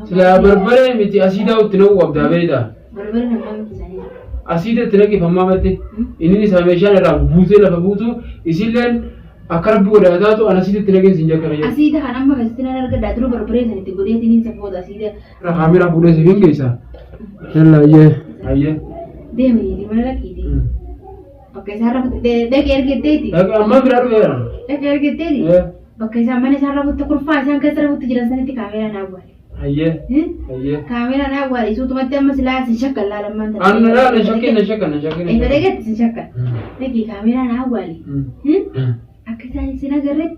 سلا بربرة متي أسيدا وتنو وابدا بيدا بربرة نمام تزاني أسيدا تلاقي فما متي إني سامشان راب بوزي لا ببوزو يسيلن أقرب ولا هذا أنا أسيدا تلاقي زنجة كريه أسيدا أنا ما بستنا نرجع دادرو بربرة زاني تقولي تنين سفود أسيدا رحمي رابولة زين كيسا يلا يه دي مني دي mana lagi di pakai saraf dek air gede di amma biraru ya dek air gede di pakai sama nih saraf untuk kurva sang ke saraf untuk jelasan itu kamera nabual aye kamera nabual itu tuh mati amma silah sishakal lah lemman anna la nashakkan ini deket sishakal lagi kamera nabual pakai sana sina garet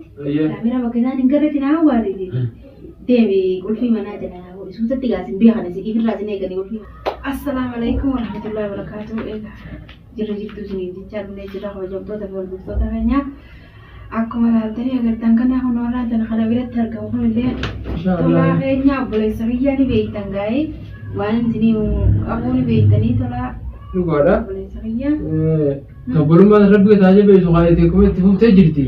kamera pakai sana garet nabual di dewi kulfi mana aja nabual itu tuh tiga sembilan kan sih ikut rasanya gani kulfi Assalamualaikum warahmatullahi wabarakatuh. Jirtu sini dicar meja wajah tu tapi waktu tu tanya aku malah tadi agar tangkan aku nora dan kalau berat harga aku melihat tola kayaknya boleh sehari ni baik tanggai wan sini aku ni baik tadi tola tu ada boleh sehari sebelum mana lebih saja baik soal itu kau itu terjadi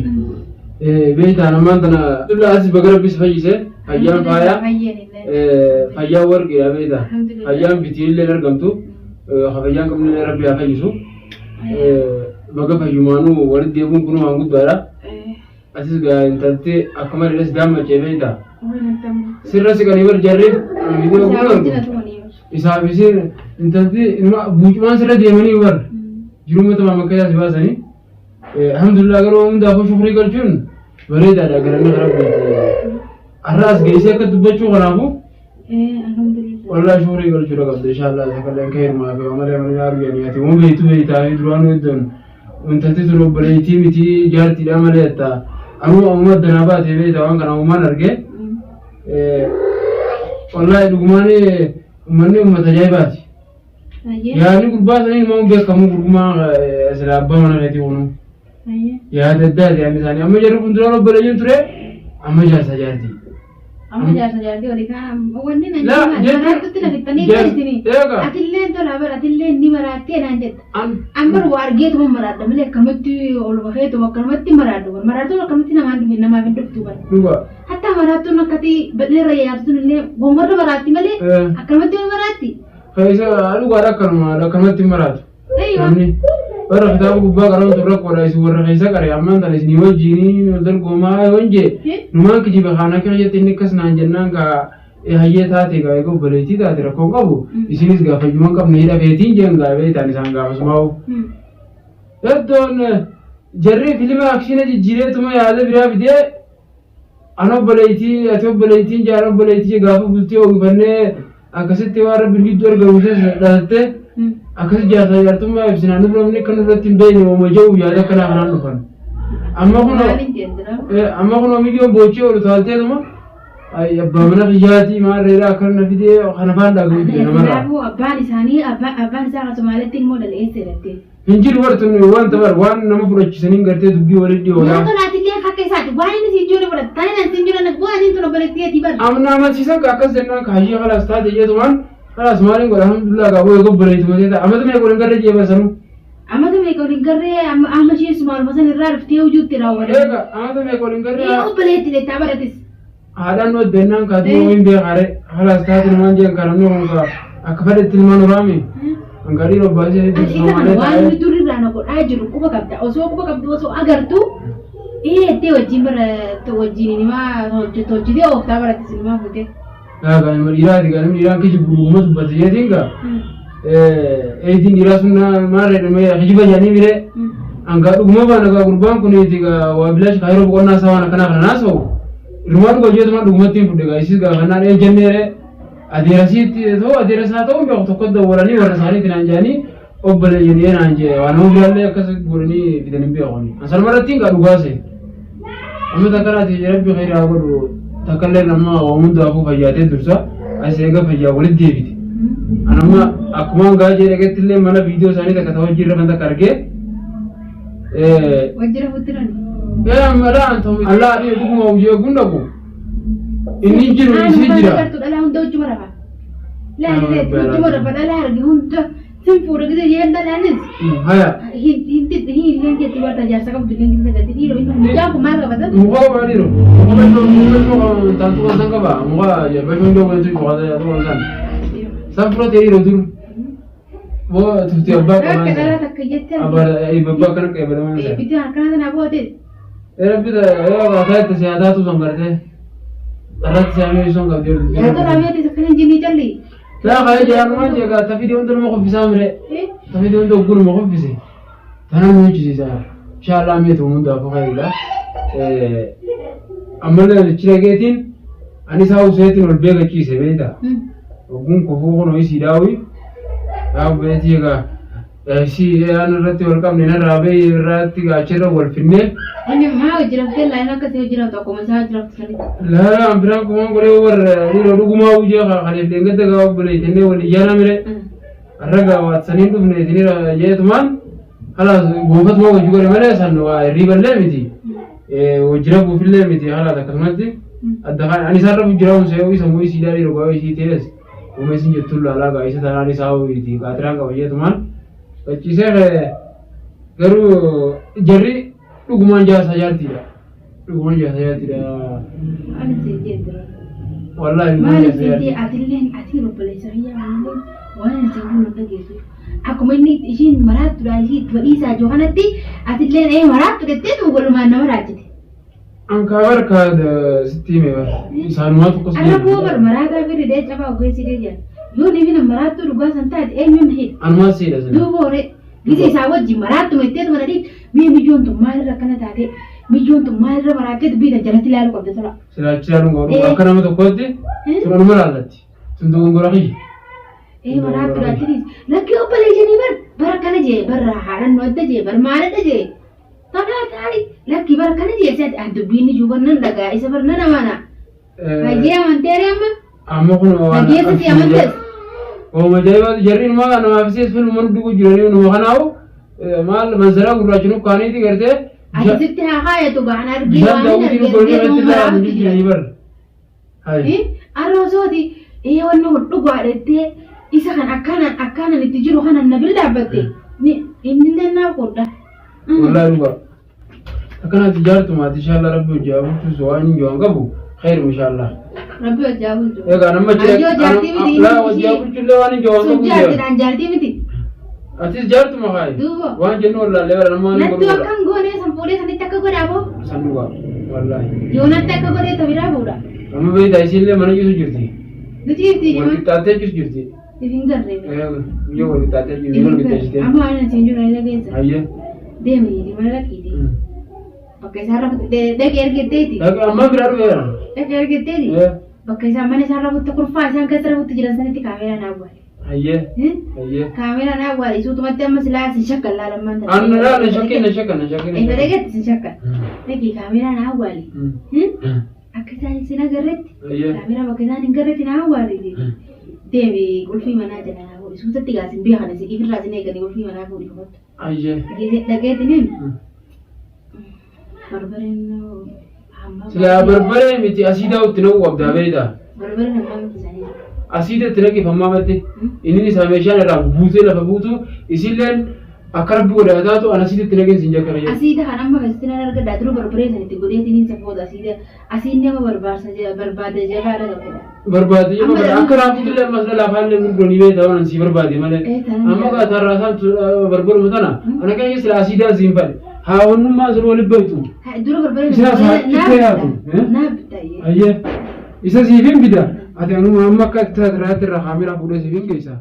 baik tanah mana tu lah asal bagai habis fajise ayam paya faya work ya baik ayam bitir le nergam tu خبيان كم من ربي أفيسو بقى فيجمانو ورد يبون كنوا عنقود برا أساس جا إنترتي أكمل رأس دام مجيبينتا سر رأس كنيبر جرب فيديو كلام إسحاق بيصير إنترتي إنما بوجمان سر ديماني ور جروم تمام كذا سباسني الحمد لله أقولوا من دافع شكري كرجون بريد على أقرأنا ربي الرأس جيسة كتبتشو خنابو والله شوري قال شو رقم إن شاء الله تكلم خير ما في عمله من يارو يعني أتي مو بيتو بيتاعي دروانو يدون وأنت تدرو بليتي متي جارتي العملية تا أمو أمود دنابات يبي توان كنا أمور نرجع والله لقماني أمني تجايبات يعني كل بعض يعني ما هو بس كمو كلما سلاب بمنا نتيونو يا تداد يعني مثلا أما جرب ندرو بليون ترى أما جالس جارتي أما جالس جالس ولكن أولني نجيب مرات تلا في التنين كذي أتلين تلا بر أتلين ني مرات كنا نجد أمبر وارجيت هم مرات ملك كمتي أول بخيت وكمتي مرات كمتي نما بندق تبر حتى مرات نكتي بدل رياض اللي بمر مرات ملك كمتي مراتي خيسا ألو غارا كمتي مرات أيوة برا كتاب كوبا كلام تبرك ولا يسوى رخيصة كريه أمان تاني سنيوة جيني ودر قوما وانجي نمان كجي بخانا كنا جتني كاس نانجنا كا هي ثاتي كا يكو بليتي ثاتي ركون كابو إسينيس كا فجمان كاب نيرا بيتين جن كا بيت تاني سانغا بس ماو يدون جري فيلم أكشن جيرة تما ياده برا بديه أنا بليتي أتوب بليتي جارو بليتي كافو بلتي وغبنة أكاسيت توارا بالبيدور كروسة دهته أكثر جالس يارتم ما يبصنا نبرم نكنا نرتين بين ومجاو يادا كنا هنا نفهم أما كنا ميجيو بوشة ولا ثالثة لما أي أبامنا خياتي ما ريرا كنا في ده خنفان داعو بيجي نمرة أبو أباني ثاني أبان ساعة سمالة تين موديل إيه سيرتي إنجيل ورتون وان تبر وان نما فرج سنين كرتة دبي ولدي ولا لا تلا تلي خاكي ساعة وان نسيجون ولا تاني نسيجون نبغى نين بلتيه تبر أمنا ما تيسا كأكس زنا كهجي خلاص تاد يجي توان خلاص مالين قول الحمد لله كابو يكو بريت مزيدا أما تمي يقولين كرر جيبا سنو أما تمي يقولين كرر أما شيء سمال مثلا الرارف تيو جود تراوه إيه أما تمي يقولين كرر يكو بريت اللي تابرتس هذا نود بيننا كاتو وين بيخاره خلاص تاد نمان جين كرامي هونكا أكفر التلمان رامي أنكاري رو بازي أشياء وان يدوري رانا كور أجرو كوبا كابتا أوسو كوبا كابتا أوسو أجر تو إيه تيو جيمر توجيني ما توجيني أو تابرتس ما بده لا كان مريرا كان مريرا كيجي بروما سبتيه دينكا دين دراسنا ما رأي ما يجيبه جاني ميره أنكا دوما بانا كقربان كوني تيجا وابلاش خيرو بقولنا سوانا كنا ناسو rumah tu kerja tu mah rumah tim pun isi kerana ada engineer adirasi tu adirasa tu memang tu kod dua ni orang sehari tidak jani obbal jadi nanje wanu biarlah kasih burani tidak nimpi awani asal mana tinggal dua sih kami tak kena tiada berkira aku tu tak kena nama awam tu aku fajate dursa asyik aku fajat boleh David anama aku mah gaji dekat tile mana video sani tak ketahui jiran mana kerja wajib putran ya malah antum Allah ni aku mau ujian guna aku ini jiru isi jira لا لا لا cuma dapat لا لا cuma dapat لا harga untuk Senfuudha gisa jeen dalaanis. Haya. Hin leenjetti warra jaarsa qabdu leenjii sagatti dhiiroo inni mucaan kun maal qabata? Muka baadhiiro. Muka tantu kan san qaba. Muka bashoon iddoo kanatti muka ta'e san. San fura ta'e dhiiroo dur. Boo tufti abbaa qaban. Akka dhalaa takka jettee. Abbaa kana qayyadaman san. Bitti harkana sana boote. Bita akkaataa itti siyaasaatu san gartee. Irratti siyaamee sun qabdee. Yaatota ameetis akka hin jinnii calli. Laa kaya jaarmaan jeegaa tafidii hunda nama qoffisaa mire. Tafidii hunda ogguu nama qoffise. Tanaan nu hojjisiisa. Inshaallah meetu hundaaf fayyada. Ammallee chira keetiin ani isaa useetiin ol beekachiise beekta. Ogguun kofuu kun ho'i siidaawi. Yaa beektii egaa si aan irratti wal qabne narraa bee irratti achirra wal finnee. Ani maa hojjiraftee laayin akkasii hojjiratu akkuma isaa hojjiraftu sanitti. Laa ambiraan kumaan godhee warra dhiiroo dhugumaa hojii kaneef deeggadda gaa obboleetennee wal ijaaraa mire. Arraga waatsaniin dhufne isinira jeetumaan halas gonfatuma hojii godhe malee san waa riiballee miti. Hojira buufillee miti halas akkasumatti. Adda kan ani isaarra hojjira unsee isa moo isii daadhii rogaa isii ta'es. Uumesin jettuun laalaa gaa isa tanaan isaa ho'iiti qaatiraan qaba jeetumaan. Achiisee garuu jarri dhugumaan jaarsa jaartiidha. Dhugumaan jaarsa jaartiidha. Ani seetee dura. Wallaahi Maal seetee atilleen ati obboleessa biyyaa malee waan ani seetuu nan dhageessu. Akkuma inni ishiin maraattuudha ishii badhiisaa jiru kanatti atilleen maraattu jettee tu walumaan nama raajjite. Ankaa barkaa sitti hime isaanumaa tokko si Arra boo bar maraataa fi ridee cabaa ogeessi deebi'an. Yoo deebiin maraattuu dhugaa san taate eenyuun hidha. Anumaa siidha sana. Duuba horee gisa isaa wajjin maraattu mettee mana dhiib mee mijoon tun maalirra akkana taate mijoon tun maalirra maraatteetu biita jalatti ilaaluu qabda tura. Silaachi ilaaluun qabu akka nama tokkotti sunanuma laallatti. Sun dogongora kiyya. Maraattuu dhaachiniis lakkii obboleessanii bara kana jee barra haadhannoo adda jee bar maalidha jee. Tanaa taari lakkii bara kana jee isa dubbiin ijuu bannan dhagaa isa barna namaana. Baay'ee amanteeri amma. Amma kun waan dhageessatti amantees. Majaa'iba jarriin maa namaaf sees filmuun dhugu jiranii numa kanaawu maal mansaraa gurraachinu kaaniiti gartee. Asitti haa haayatu gaan argee Bishaan daawwitiin golirratti taa'an jiranii bar. Aroosooti wanni hodhugaa dheettee isa kan akkanaan itti jiru kanan na bira dhaabbatte innillee naaf godha. Wallaahi dhugaa. Akkanatti jaartu maatii inshaallah rabbi hojii bulchu waan hin jiran qabu khairu inshaallah. Rabbi hojii bulchu. Egaa nama laa hojii bulchullee waan hin jiran qabu. Jaartiidhaan jaartii miti. Atis jaartu maqaayi. Waan jennu wallaallee bara nama waan hin godhu. Natti akkan goonee san fuudhee sanitti akka godhaaboo. San dhugaa wallaahi. Yoo natti akka godhee tabiraa fuudha. Amma beektaa isiillee mana ciisu jirti. Nuti jirti wal qixxaattee ciisu jirti. Ifin garree. Yoo wal qixxaattee jirti wal qixxeessitee. Amma waan asiin jiru ani dhageessa. Ayyee. Deemanii mana laqiiti. Bakka isaa dhaqee ergetteeti. Amma biraa dhufeera. Dhaqee ergetteeti. Bakka isaa mana isaa rafutti kurfaa isaan keessa rafutti jiran sanitti kaameeraa naa bu'ale. Ayyee. Ayyee. Kaameeraa naa bu'ale isuutumatti amma silaa si shakkan laalammaan ta'a. Anna laala shakkeen na shakkan na shakkeen. Egaa dhageetti si shakkan. Dhaqee kaameeraa naa bu'ale. Akka isaan sin agarreetti. Kaameeraa bakka isaan hin garreetti naa bu'ale. Deemi qulfii manaa jala naa bu'ale. Isuutatti gaasin beekan ifirraa sin eeganii qulfii manaa fuudhi qabatu. Ayyee. Dhageetti ni. Barbareen Sila barbaree miti asiidaa itti naqu qabdaa beektaa. barbareen abbaa miti isaanii. Asiida itti naqifammaa matti inni isaa meeshaan irraa buutee lafa buutu isilleen akka rabbi godhaa taatu an asiida itti naqeen siin jakkana jedhu. Asiida kan amma kan sitti argadhaa dura barbaree san itti godheetiin safoota asiin nama barbaade jabaadha qabudha. Barbaade jabaadha akka raafuutillee ammas lafaallee gurguranii beektaa waan si barbaade malee. Amma gaa tarraasaan barbaruma tana ana kan sila asiidaan siin fadhe. Haa wannummaa sun waliin beektu. Dura barbaree naaf bittaa. Ayyee isa siifin bida ati anuma amma akka taatiraatti irraa kaamera fuudhee siifin geessaa.